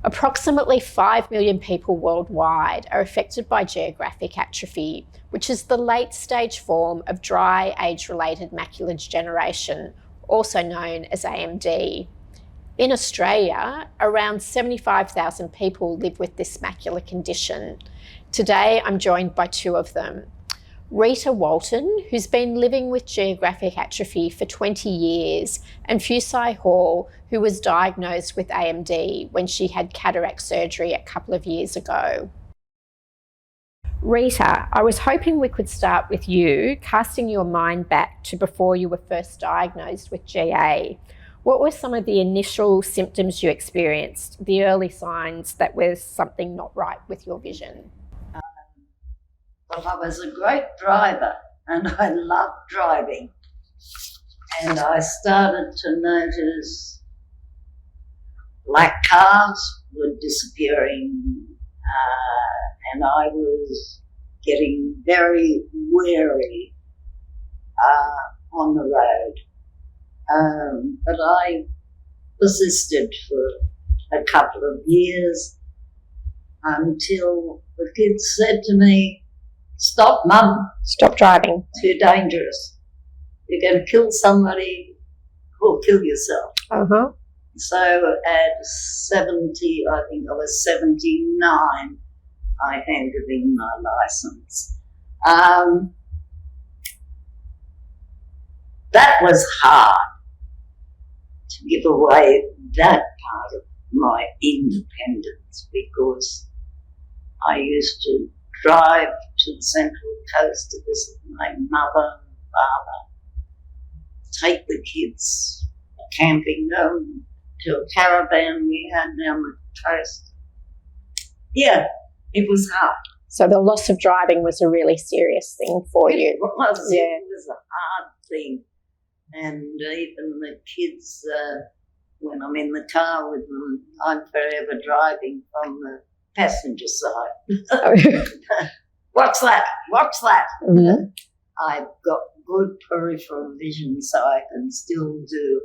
Approximately 5 million people worldwide are affected by geographic atrophy, which is the late-stage form of dry age-related macular degeneration, also known as AMD. In Australia, around 75,000 people live with this macular condition. Today, I'm joined by two of them. Rita Walton, who's been living with geographic atrophy for 20 years, and Fusae Hall, who was diagnosed with AMD when she had cataract surgery a couple of years ago. Rita, I was hoping we could start with you, casting your mind back to before you were first diagnosed with GA. What were some of the initial symptoms you experienced, the early signs that there's something not right with your vision? Well, I was a great driver and I loved driving. And I started to notice black cars were disappearing and I was getting very wary on the road. But I persisted for a couple of years until the kids said to me, "Stop, Mum. Stop driving. Too dangerous. You're going to kill somebody or kill yourself." Uh-huh. So at 70, I think I was 79, I handed in my license. That was hard to give away that part of my independence because I used to drive to the Central Coast to visit my mother and father, take the kids camping them to a caravan we had down the coast. Yeah, it was hard. So the loss of driving was a really serious thing for you. It was a hard thing. And even the kids, when I'm in the car with them, I'm forever driving from the passenger side. What's that? What's that? Mm-hmm. I've got good peripheral vision, so I can still do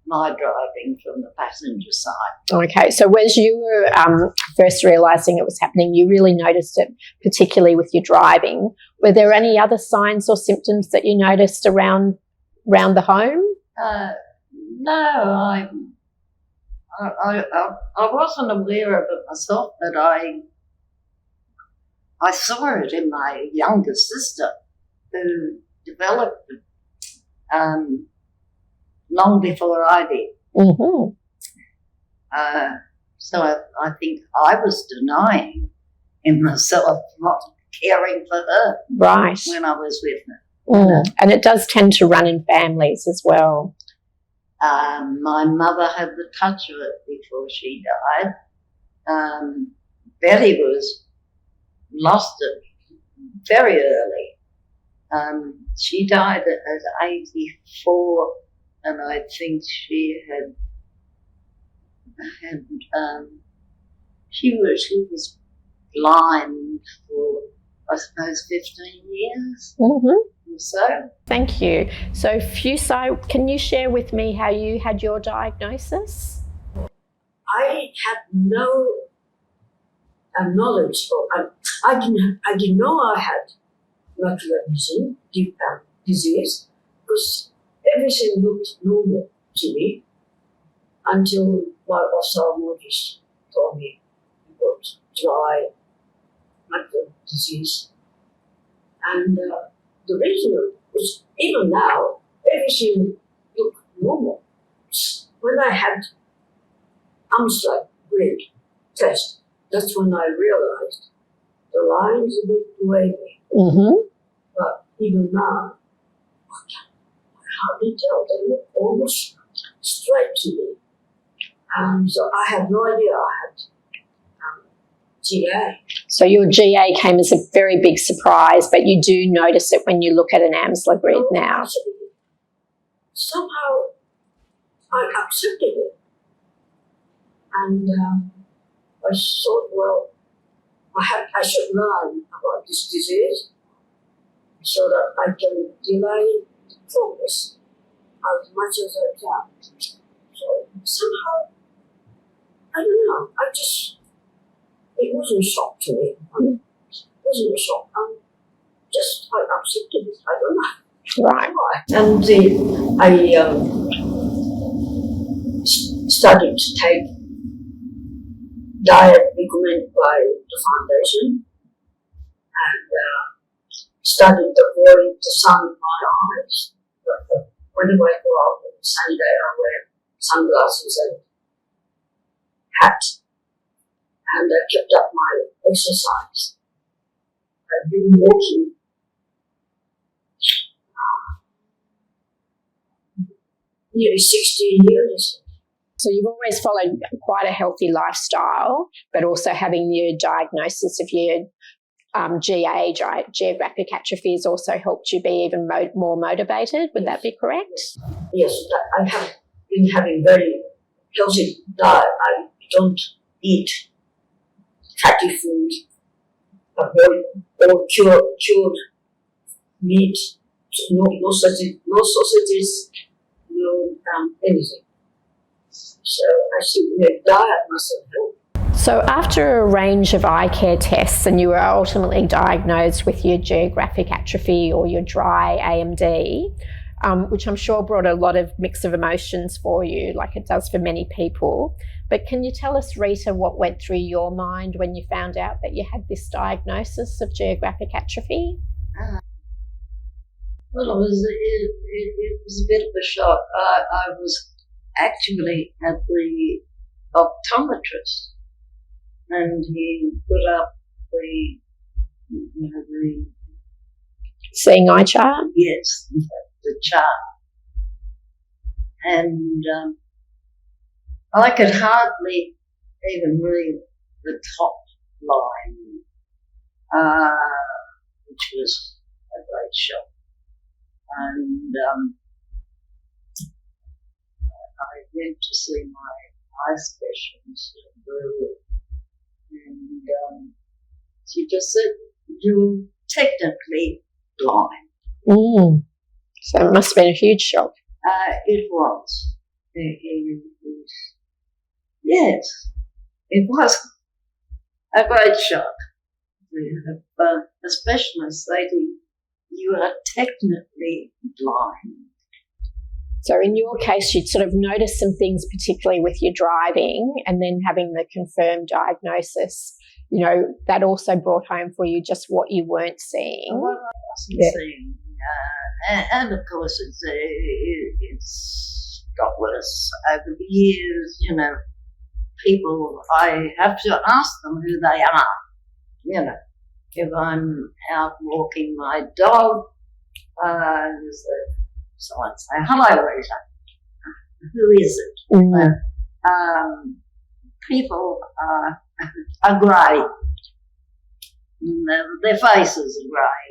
my driving from the passenger side. Okay, so as you were first realising it was happening, you really noticed it, particularly with your driving. Were there any other signs or symptoms that you noticed around the home? No, I wasn't aware of it myself, but I saw it in my younger sister who developed it long before I did. Mm-hmm. So I think I was denying in myself not caring for her right when I was with her. And it does tend to run in families as well. My mother had the touch of it before she died. Betty lost it very early. She died at 84, and I think she she was blind for, I suppose, 15 years. Mm-hmm. So. Thank you. So, Fusae, can you share with me how you had your diagnosis? I had no knowledge, or I didn't know I had macular vision disease because everything looked normal to me until my ophthalmologist told me about dry macular disease. And the reason was, even now, everything looked normal. When I had Amstrad grid test, that's when I realized the line's a bit wavy. Mm-hmm. But even now, I hardly tell. They look almost straight to me. And so I had no idea I had GA. So your GA came as a very big surprise, but you do notice it when you look at an Amsler grid now. Actually, somehow I accepted it. And I thought, well, I should learn about this disease so that I can delay the progress as much as I can. So somehow I don't know. It wasn't a shock to me. It wasn't a shock. I accepted it. I don't know. Right. And I started to take diet recommended by the foundation and started to avoid the sun in my eyes. But whenever I go out on Sunday, I wear sunglasses and hat, and I kept up my exercise. I've been walking nearly 16 years. So you've always followed quite a healthy lifestyle, but also having your diagnosis of your GA, geographic atrophy, has also helped you be even more motivated. Would that be correct? Yes, I have been having very healthy diet. I don't eat fatty food, avoid all cured meat, no sausages, no anything. So I think the diet must have helped. So after a range of eye care tests and you were ultimately diagnosed with your geographic atrophy or your dry AMD, which I'm sure brought a lot of mix of emotions for you, like it does for many people. But can you tell us, Rita, what went through your mind when you found out that you had this diagnosis of geographic atrophy? Well, it was a bit of a shock. I was actually at the optometrist, and he put up the Seeing eye chart? yes, the chart, and I could hardly even read the top line, which was a great shock. And I went to see my eye specialist, and she just said, "You're technically blind." So it must have been a huge shock. It was. Yes, it was a great shock. A specialist say to you are technically blind. So in your case, you'd sort of noticed some things, particularly with your driving, and then having the confirmed diagnosis, that also brought home for you just what you weren't seeing. What I wasn't seeing. And of course, it's got worse over the years. People, I have to ask them who they are. If I'm out walking my dog, someone say, "Hello, Rita." Who is it? People are grey. Their faces are grey.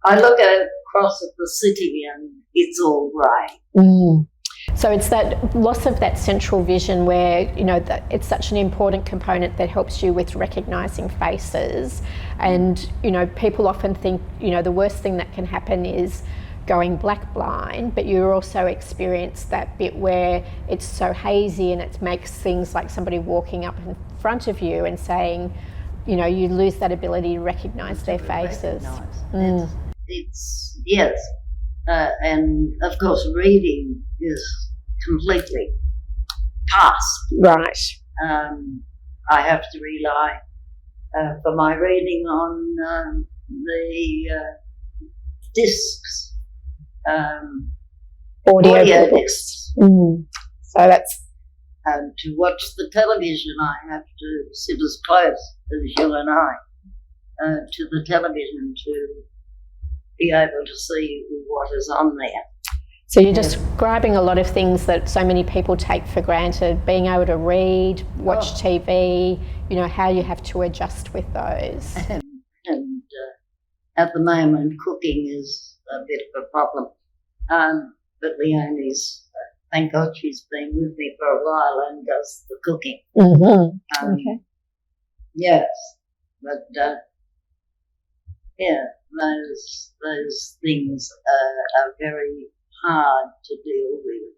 I look across at the city and it's all grey. So it's that loss of that central vision where, that it's such an important component that helps you with recognising faces. And, people often think, the worst thing that can happen is going black blind, but you also experience that bit where it's so hazy and it makes things like somebody walking up in front of you and saying, you lose that ability to recognise their faces. It's yes. And of course, reading is completely past. Right. I have to rely for my reading on the discs, audio discs. So that's. And to watch the television, I have to sit as close as you and I to the television to be able to see what is on there. So you're describing a lot of things that so many people take for granted, being able to read, watch TV, how you have to adjust with those. And at the moment, cooking is a bit of a problem. But Leonie's, thank God she's been with me for a while and does the cooking. Okay. Yes, but those things are very hard to deal with.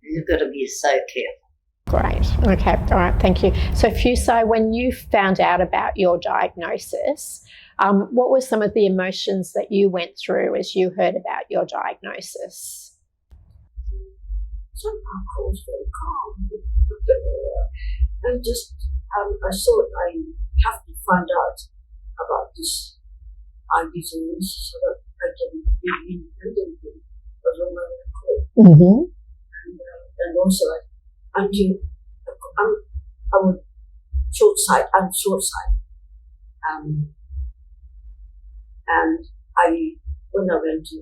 you've got to be so careful. Great. Okay. All right. Thank you. So, Fusae, when you found out about your diagnosis, what were some of the emotions that you went through as you heard about your diagnosis? Somehow I was very calm. I just, I thought I have to find out about this disease so that I can be independent of my own. Mm-hmm. And also, I'm short-sighted. I'm short-sighted. And when I went to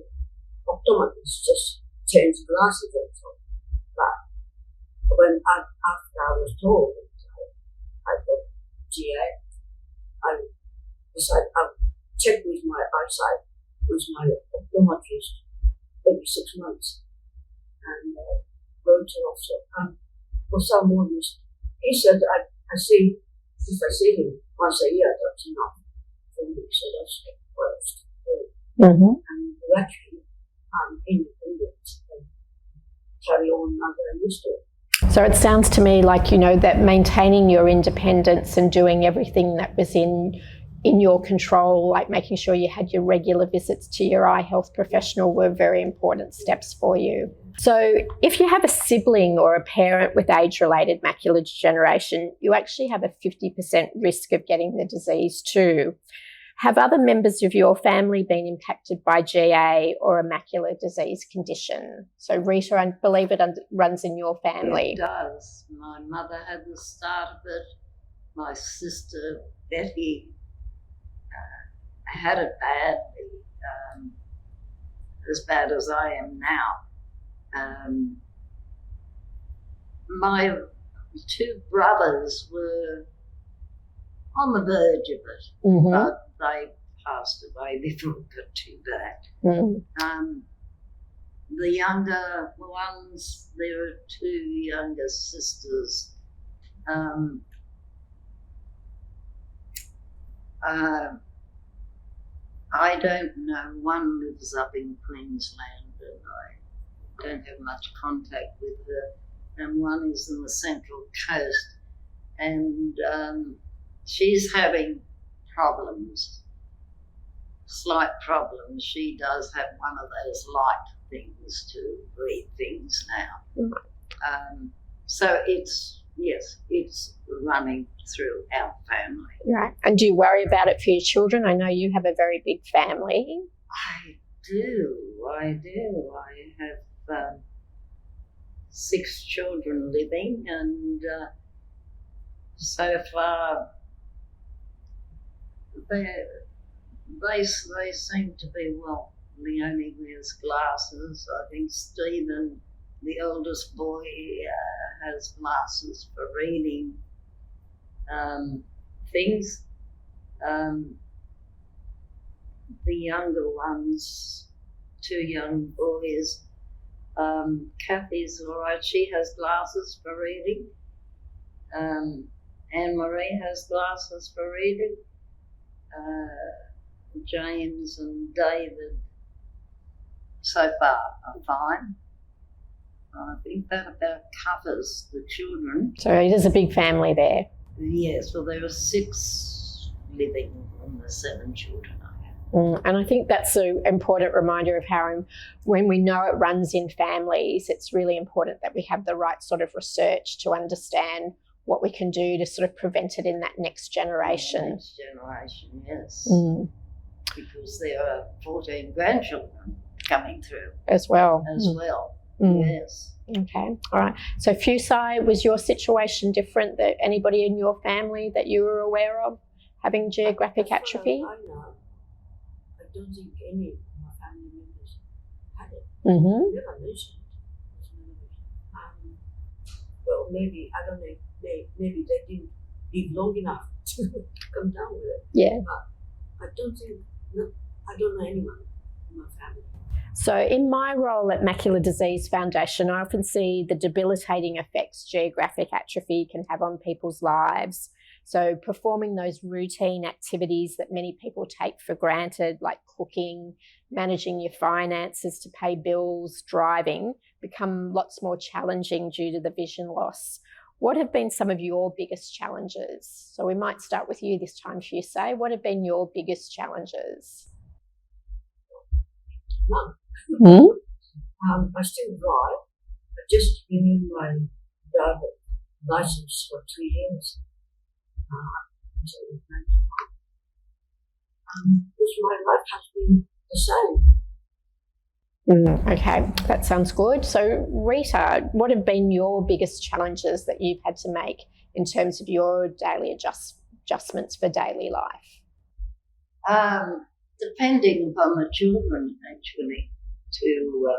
optometrist, just changed glasses and so. But after I was told I got GA, I decided I'll check with my eyesight with my optometrist every 6 months and go to also. For some reason, he said I see if I see him once a year, that's enough for me. So that's what I was doing. Mm-hmm. And luckily, I'm independent and carry on as I used to. So it sounds to me like, that maintaining your independence and doing everything that was in your control, like making sure you had your regular visits to your eye health professional, were very important steps for you. So if you have a sibling or a parent with age-related macular degeneration, you actually have a 50% risk of getting the disease too. Have other members of your family been impacted by GA or a macular disease condition? So Rita, I believe it runs in your family. It does. My mother had the start of it. My sister Betty had it badly, as bad as I am now. My 2 brothers were on the verge of it, Mm-hmm. but they passed away before it got too bad. Mm-hmm. The younger ones, there are 2 younger sisters. I don't know. One lives up in Queensland and I don't have much contact with her. And one is in the Central Coast. And she's having problems, slight problems. She does have one of those light things to read things now. So it's running through our family. Right. And do you worry about it for your children? I know you have a very big family. I do. I have 6 children living, and so far they seem to be well. Leonie wears glasses. I think Stephen, the oldest boy, has glasses for reading things. The younger ones, 2 young boys, Kathy's all right. She has glasses for reading. Anne-Marie has glasses for reading. James and David, so far, are fine. I think that about covers the children. So it is a big family there. Yes, well, there are 6 living in the 7 children I have. And I think that's an important reminder of how, when we know it runs in families, it's really important that we have the right sort of research to understand what we can do to sort of prevent it in that next generation. Next generation, yes. Mm. Because there are 14 grandchildren coming through As well. well. Mm. Yes. Okay, all right. So Fusae, was your situation different? That anybody in your family that you were aware of having geographic atrophy? I know. I don't think any of my family members had it. Mm-hmm. Never mentioned it. Well, maybe, I don't know, maybe they didn't live long enough to come down with it. Yeah. But I don't know anyone in my family. So in my role at Macular Disease Foundation, I often see the debilitating effects geographic atrophy can have on people's lives. So performing those routine activities that many people take for granted, like cooking, managing your finances to pay bills, driving, become lots more challenging due to the vision loss. What have been some of your biggest challenges? So we might start with you this time, Fusae. What have been your biggest challenges? None. I still drive. I just renewed my driver license for 3 years. Because my life has been the same. Okay, that sounds good. So, Rita, what have been your biggest challenges that you've had to make in terms of your daily adjustments for daily life? Depending upon the children, actually, to go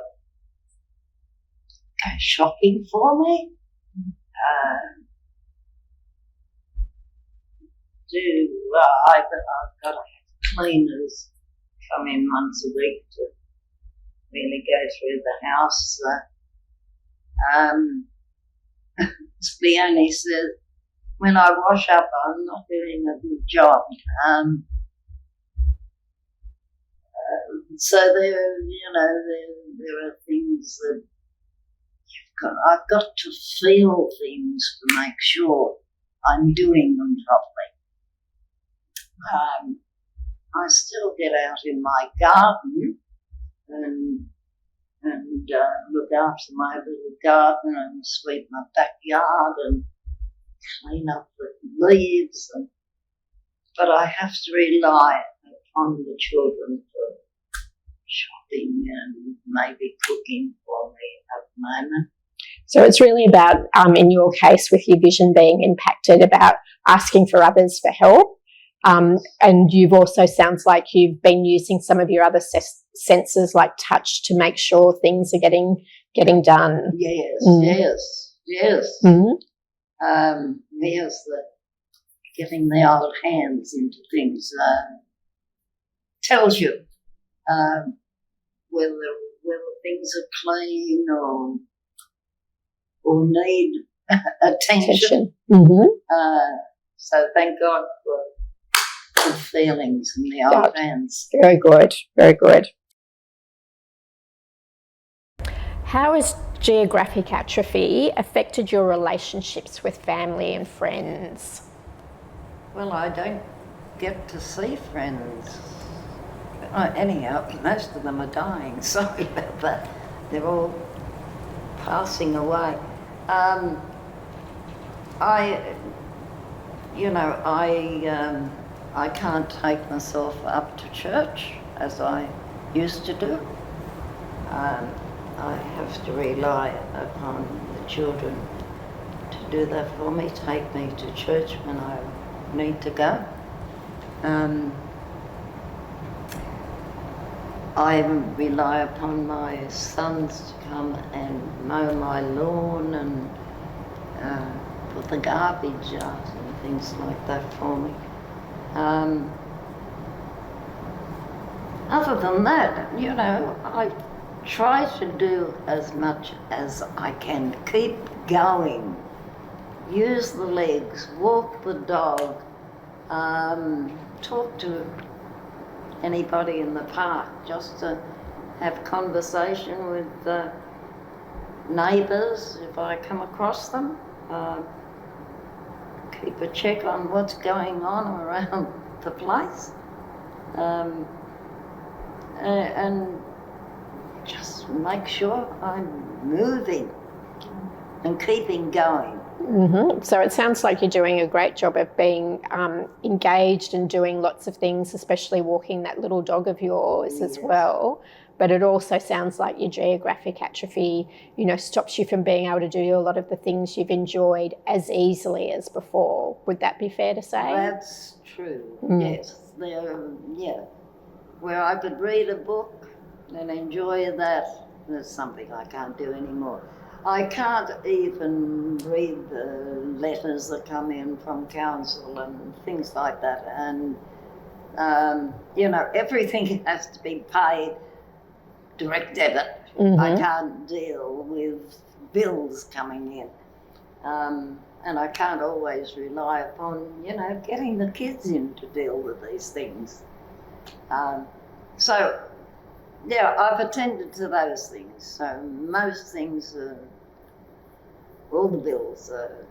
shopping for me. I've got to have cleaners come in once a week to really go through the house. Leonie says, when I wash up, I'm not doing a good job. So there are things that I've got to feel things to make sure I'm doing them properly. I still get out in my garden and look after my little garden and sweep my backyard and clean up the leaves. But I have to rely upon the children for shopping and maybe cooking for me at the moment. So it's really about, in your case, with your vision being impacted, about asking for others for help. And you've also, sounds like you've been using some of your other senses like touch to make sure things are getting done. Yes. Yes, getting the old hands into things tells you whether things are clean or need attention. So thank God for good feelings in the old hands. Very good, very good. How has geographic atrophy affected your relationships with family and friends? Well, I don't get to see friends. Anyhow, most of them are dying. Sorry about that. They're all passing away. I can't take myself up to church as I used to do. I have to rely upon the children to do that for me, take me to church when I need to go. I rely upon my sons to come and mow my lawn and put the garbage out and things like that for me. Other than that, I try to do as much as I can. Keep going. Use the legs, walk the dog, talk to anybody in the park, just to have conversation with neighbours if I come across them. Keep a check on what's going on around the place. And just make sure I'm moving and keeping going. So it sounds like you're doing a great job of being engaged and doing lots of things, especially walking that little dog of yours as well. But it also sounds like your geographic atrophy, stops you from being able to do a lot of the things you've enjoyed as easily as before. Would that be fair to say? That's true, yes. Where I could read a book and enjoy that, there's something I can't do anymore. I can't even read the letters that come in from council and things like that. And, everything has to be paid direct debit. I can't deal with bills coming in. And I can't always rely upon, getting the kids in to deal with these things. So, yeah, I've attended to those things. So most things, all the bills are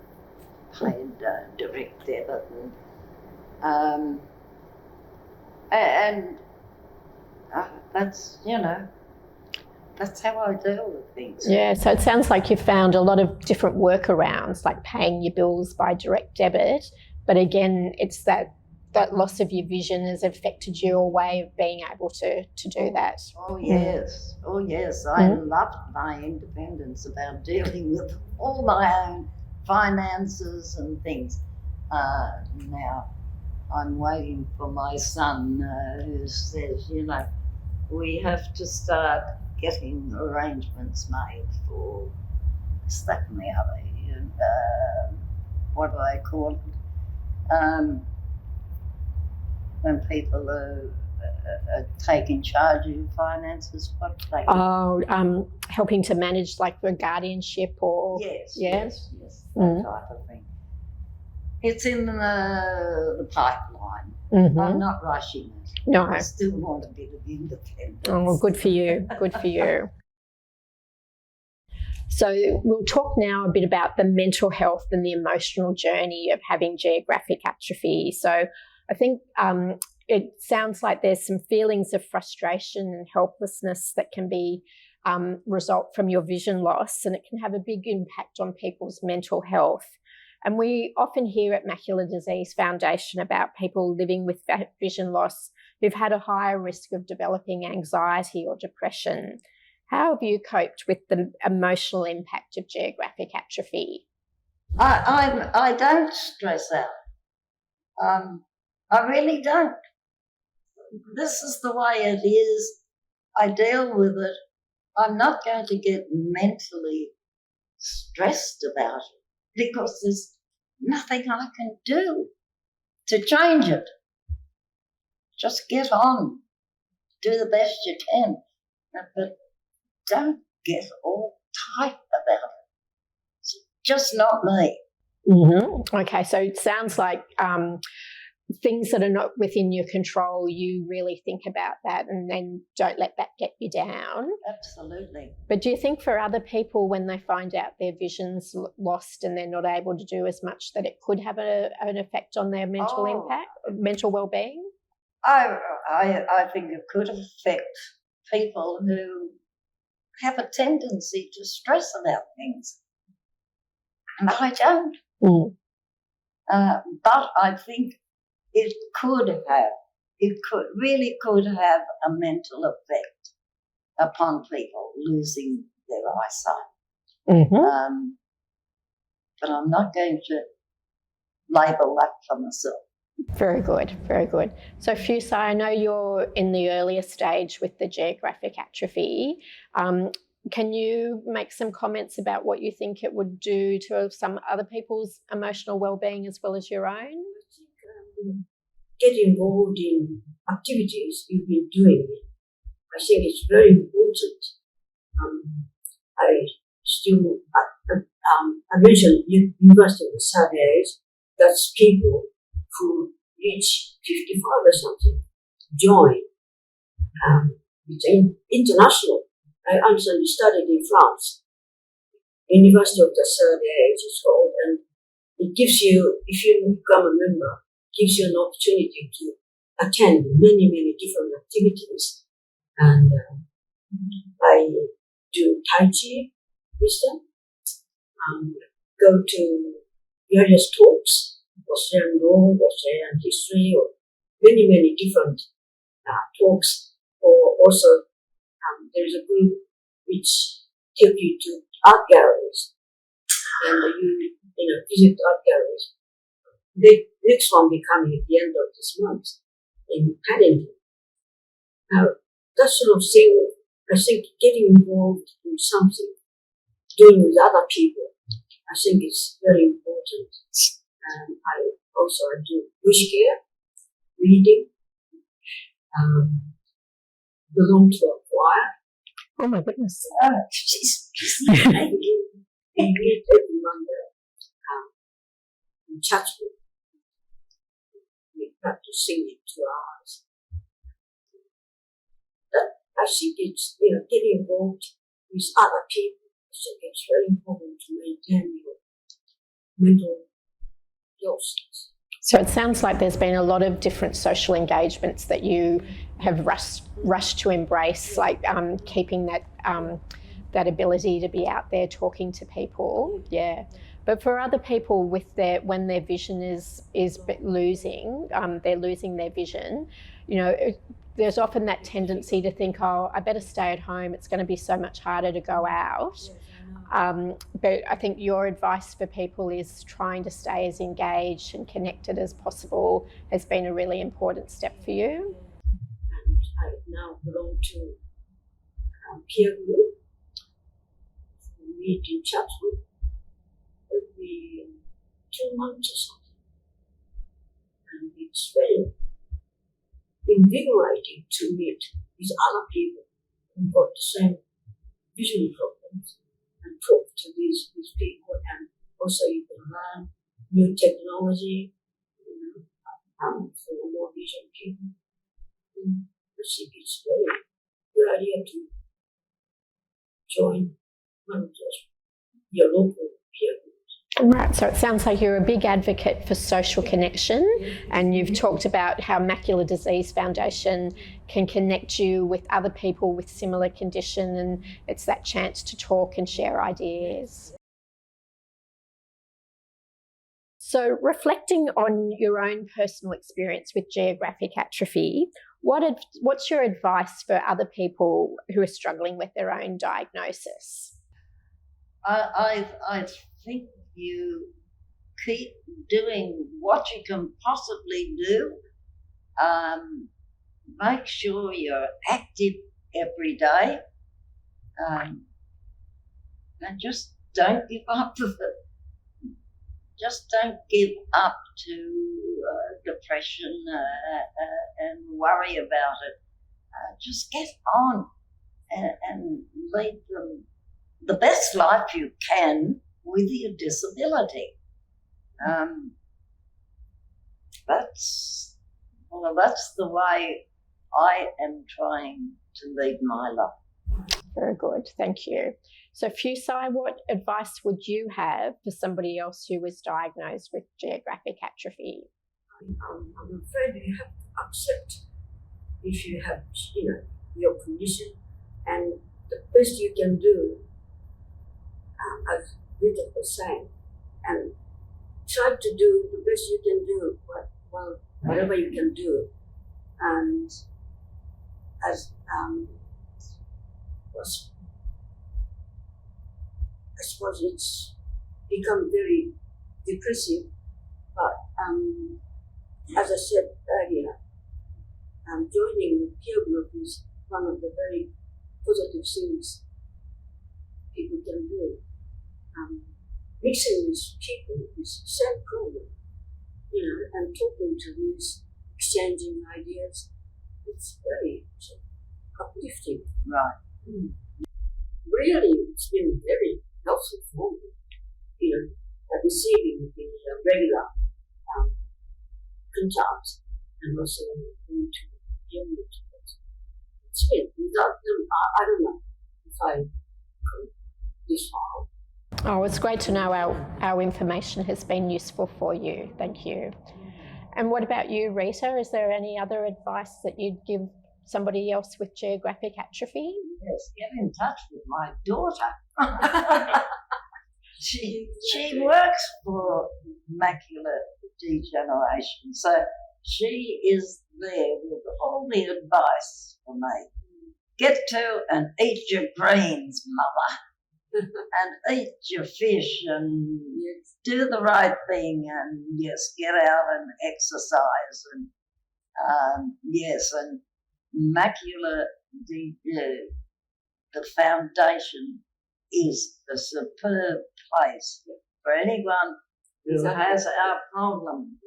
paid direct debit. And that's, that's how I deal with things. Yeah, so it sounds like you've found a lot of different workarounds, like paying your bills by direct debit. But again, it's that loss of your vision has affected your way of being able to do that. Oh, yes. Oh, yes. I loved my independence about dealing with all my own finances and things. Now, I'm waiting for my son who says, we have to start getting arrangements made for this, that and the other. And, what do they call it? When people are taking charge of your finances, what do they call it? Helping to manage like the guardianship or... Yes, that type of thing. It's in the pipeline. I'm not rushing it. No. I still want a bit of independence. Oh, good for you. Good for you. So we'll talk now a bit about the mental health and the emotional journey of having geographic atrophy. So I think it sounds like there's some feelings of frustration and helplessness that can be result from your vision loss, and it can have a big impact on people's mental health. And we often hear at Macular Disease Foundation about people living with vision loss who've had a higher risk of developing anxiety or depression. How have you coped with the emotional impact of geographic atrophy? I don't stress out. I really don't. This is the way it is. I deal with it. I'm not going to get mentally stressed about it because there's nothing I can do to change it. Just get on. Do the best you can. But don't get all tight about it. It's just not me. Mm-hmm. Okay, so it sounds like things that are not within your control, you really think about that and then don't let that get you down. Absolutely. But do you think for other people, when they find out their vision's lost and they're not able to do as much, that it could have an effect on their mental impact, mental well-being? I think it could affect people who have a tendency to stress about things. And I don't. But I think it really could have a mental effect upon people losing their eyesight. But I'm not going to label that for myself. Very good, very good. So Fusae, I know you're in the earlier stage with the geographic atrophy. Can you make some comments about what you think it would do to some other people's emotional well-being as well as your own? I think get involved in activities you've been doing. I think it's very important. I mentioned University of the Surveys. That's people who reach 55 or something join. It's international. I understand you studied in France. University of the Surveys is called, and it gives you, if you become a member, gives you an opportunity to attend many, many different activities. And I do Tai Chi with them, go to various talks, Australian law, Australian history, or many, many different talks. Or also, there's a group which take you to art galleries, and you visit art galleries. The next one will be coming at the end of this month in Paddington. Now, that sort of thing, I think getting involved in something, doing with other people, I think is very important. And I do wish care, reading, belong to a choir. Oh my goodness. She's every Monday. in Chatswood. We practice singing 2 hours. That I think it's, getting involved with other people. I think it's very important to maintain your mental health. So it sounds like there's been a lot of different social engagements that you have rushed to embrace, like keeping that ability to be out there talking to people. Yeah. But for other people when their vision is losing, they're losing their vision, there's often that tendency to think, oh, I better stay at home. It's going to be so much harder to go out. But I think your advice for people is trying to stay as engaged and connected as possible has been a really important step for you. And I now belong to a peer group. We meet in Chatswood every 2 months or something. And it's very invigorating to meet with other people who've got the same vision problems and talk to these people, and also you can learn new technology for more vision people. I think it's a very good idea to join one of those, your local peer groups. Right, so it sounds like you're a big advocate for social connection, and you've talked about how Macular Disease Foundation can connect you with other people with similar condition, and it's that chance to talk and share ideas. So reflecting on your own personal experience with geographic atrophy, what's your advice for other people who are struggling with their own diagnosis? I think you keep doing what you can possibly do. Make sure you're active every day, and just don't give up with it. Just don't give up to depression and worry about it. Just get on and lead the best life you can with your disability. That's the way I am trying to lead my life. Very good, thank you. So Fusae, what advice would you have for somebody else who was diagnosed with geographic atrophy? I'm afraid you have to accept if you have, your condition, and the best you can do, as Rita was saying, and try to do the best you can do, whatever you can do, and as I suppose it's become very depressive, but as I said earlier, joining the peer group is one of the very positive things people can do. Mixing with people with the same problem, and talking to these, exchanging ideas, it's very uplifting. Right. Really, it's been very helpful for me, receiving the regular contacts and also going to hear it. It's been, without them, I don't know if I could this far. Oh, it's great to know our information has been useful for you. Thank you. And what about you, Rita? Is there any other advice that you'd give somebody else with geographic atrophy? Yes, get in touch with my daughter. She works for macular degeneration, so she is there with all the advice for me. Get to and eat your greens, mother. And eat your fish and do the right thing, and yes, get out and exercise, and and macular the foundation is a superb place for anyone who has our problem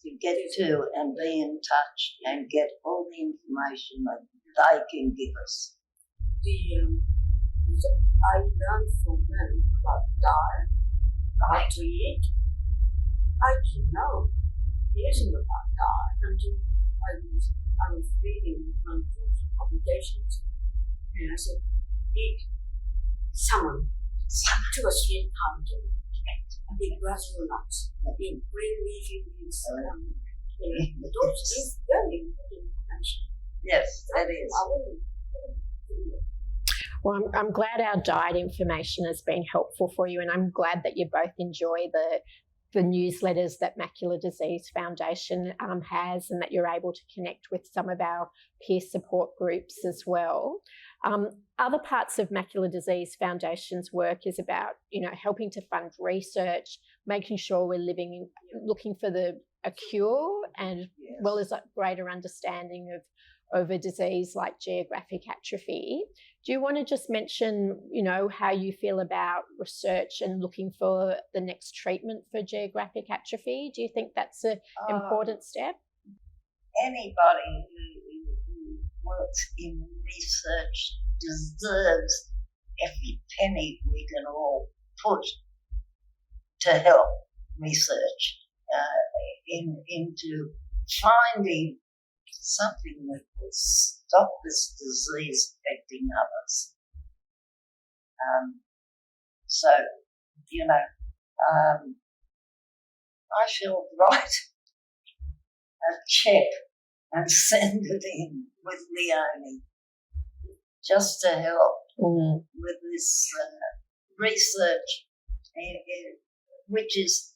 to get to and be in touch and get all the information that they can give us. I learned from them about diet, how to eat, I didn't know anything about that until I was reading one of those publications, and I said, "Did someone took a street counter, a big Brazil nuts, in green leafy leaves, those is very important information." Yes, that is. Well, I'm glad our diet information has been helpful for you, and I'm glad that you both enjoy the newsletters that Macular Disease Foundation has, and that you're able to connect with some of our peer support groups as well. Other parts of Macular Disease Foundation's work is about, helping to fund research, making sure we're looking for a cure, and well as a greater understanding of a disease like geographic atrophy. Do you want to just mention, how you feel about research and looking for the next treatment for geographic atrophy? Do you think that's an important step? Anybody who works in research deserves every penny we can all put to help research into finding something that will stop this disease affecting others. I shall write a check and send it in with Leonie just to help with this research, which is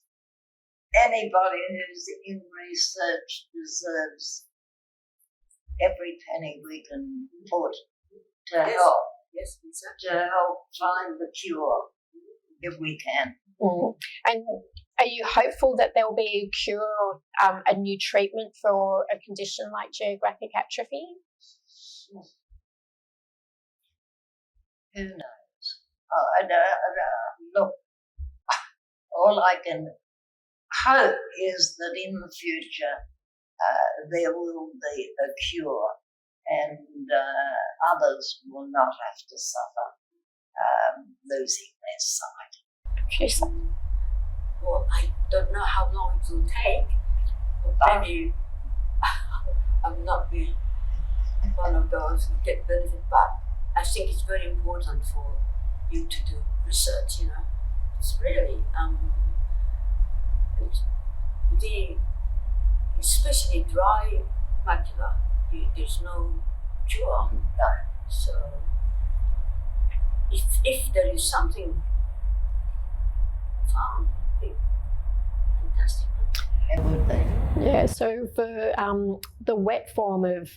anybody who's in research deserves every penny we can put to help. Yes, exactly. To help find the cure if we can. And are you hopeful that there will be a cure or a new treatment for a condition like geographic atrophy? Who knows? Look, all I can hope is that in the future there will be a cure and others will not have to suffer losing their sight. Okay, so Well, I don't know how long it will take, but maybe I'm not be one of those who get benefit, but I think it's very important for you to do research, It's really, especially dry macula, there's no cure. No. So if there is something found, it'd be fantastic. It would be. yeah, so for the wet form of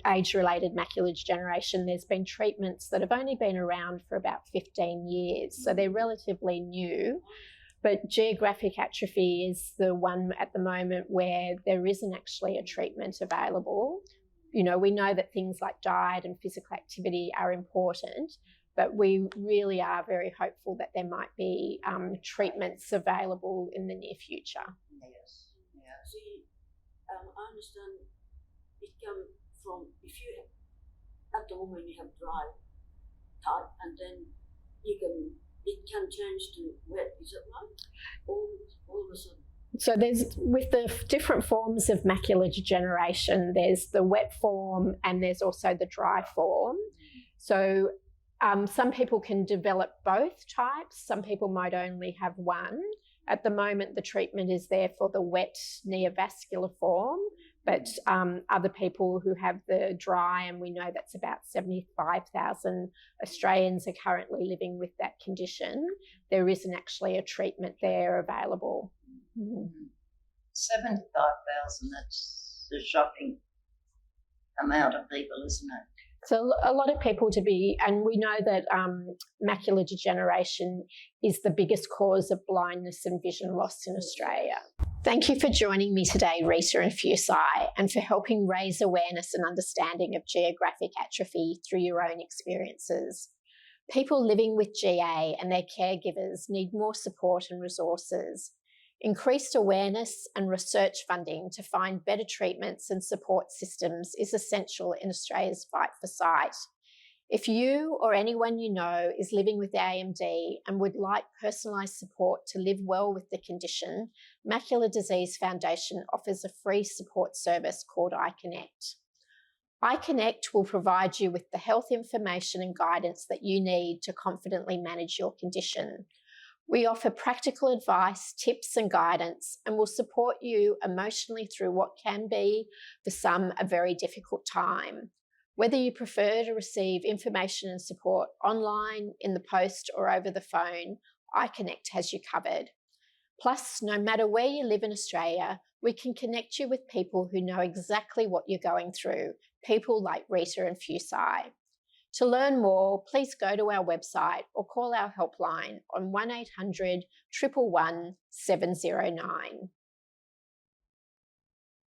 age-related macular degeneration, there's been treatments that have only been around for about 15 years, so they're relatively new. But geographic atrophy is the one at the moment where there isn't actually a treatment available. We know that things like diet and physical activity are important, but we really are very hopeful that there might be treatments available in the near future. Yes. Yeah. See, I understand it can from, if you have, at the moment you have dry type, and then it can change to wet, is that right? All of a sudden. So with the different forms of macular degeneration, there's the wet form and there's also the dry form. So some people can develop both types. Some people might only have one. At the moment, the treatment is there for the wet neovascular form, but other people who have the dry, and we know that's about 75,000 Australians are currently living with that condition, there isn't actually a treatment there available. 75,000, that's a shocking amount of people, isn't it? So a lot of people and we know that macular degeneration is the biggest cause of blindness and vision loss in Australia. Thank you for joining me today, Rita and Fusae, and for helping raise awareness and understanding of geographic atrophy through your own experiences. People living with GA and their caregivers need more support and resources. Increased awareness and research funding to find better treatments and support systems is essential in Australia's fight for sight. If you or anyone you know is living with AMD and would like personalised support to live well with the condition, Macular Disease Foundation offers a free support service called iConnect. iConnect will provide you with the health information and guidance that you need to confidently manage your condition. We offer practical advice, tips and guidance, and will support you emotionally through what can be, for some, a very difficult time. Whether you prefer to receive information and support online, in the post or over the phone, iConnect has you covered. Plus, no matter where you live in Australia, we can connect you with people who know exactly what you're going through, people like Rita and Fusae. To learn more, please go to our website or call our helpline on 1800 111 709.